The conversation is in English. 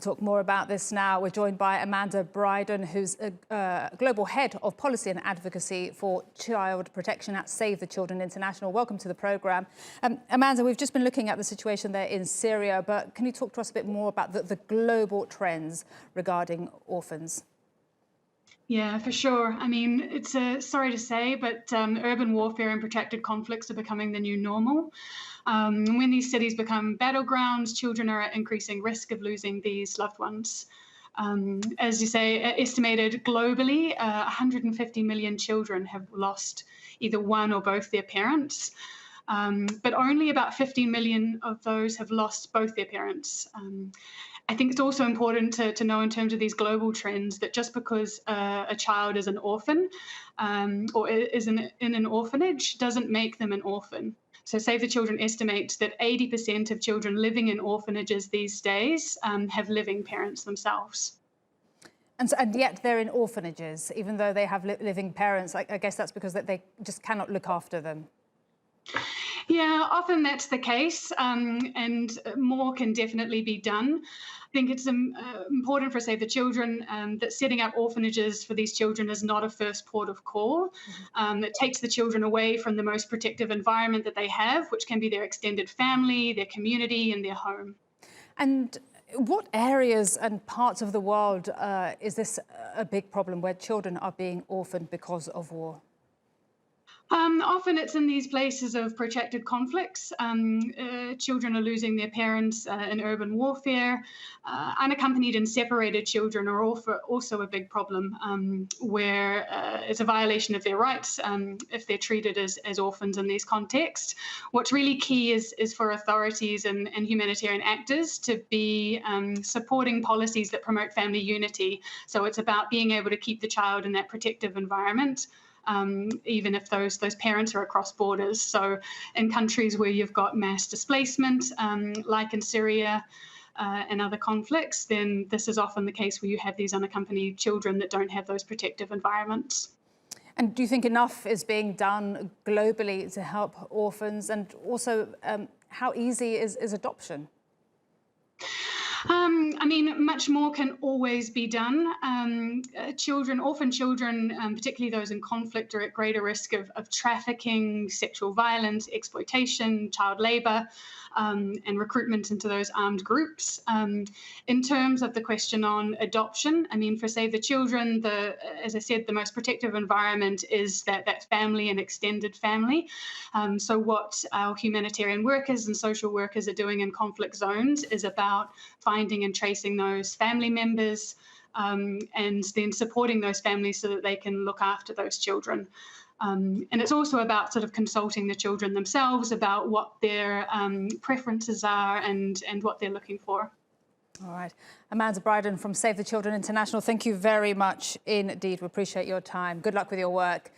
To talk more about this now, we're joined by Amanda Brydon, who's a Global Head of Policy and Advocacy for Child Protection at Save the Children International. Welcome to the programme. Amanda, we've just been looking at the situation there in Syria, but can you talk to us a bit more about the global trends regarding orphans? Yeah, for sure. I mean, it's sorry to say, but urban warfare and protracted conflicts are becoming the new normal. When these cities become battlegrounds, children are at increasing risk of losing these loved ones. As you say, estimated globally, 150 million children have lost either one or both their parents. But only about 15 million of those have lost both their parents. I think it's also important to know in terms of these global trends that just because a child is an orphan or is in an orphanage doesn't make them an orphan. So Save the Children estimates that 80% of children living in orphanages these days have living parents themselves. And yet they're in orphanages, even though they have living parents. I guess that's because they just cannot look after them. Yeah, often that's the case, and more can definitely be done. I think it's important for Save the Children that setting up orphanages for these children is not a first port of call. It takes the children away from the most protective environment that they have, which can be their extended family, their community, and their home. And what areas and parts of the world is this a big problem where children are being orphaned because of war? Often it's in these places of protracted conflicts. Children are losing their parents in urban warfare. Unaccompanied and separated children are also a big problem where it's a violation of their rights if they're treated as orphans in these contexts. What's really key is for authorities and humanitarian actors to be supporting policies that promote family unity. So it's about being able to keep the child in that protective environment. Even if those parents are across borders. So in countries where you've got mass displacement, like in Syria and other conflicts, then this is often the case where you have these unaccompanied children that don't have those protective environments. And do you think enough is being done globally to help orphans? And also, how easy is adoption? I mean, much more can always be done. Orphan children, particularly those in conflict, are at greater risk of trafficking, sexual violence, exploitation, child labour, and recruitment into those armed groups. In terms of the question on adoption, I mean, for Save the Children, as I said, the most protective environment is that family and extended family. So what our humanitarian workers and social workers are doing in conflict zones is about finding and tracing those family members and then supporting those families so that they can look after those children. And it's also about sort of consulting the children themselves about what their preferences are and what they're looking for. All right. Amanda Brydon from Save the Children International, thank you very much indeed. We appreciate your time. Good luck with your work.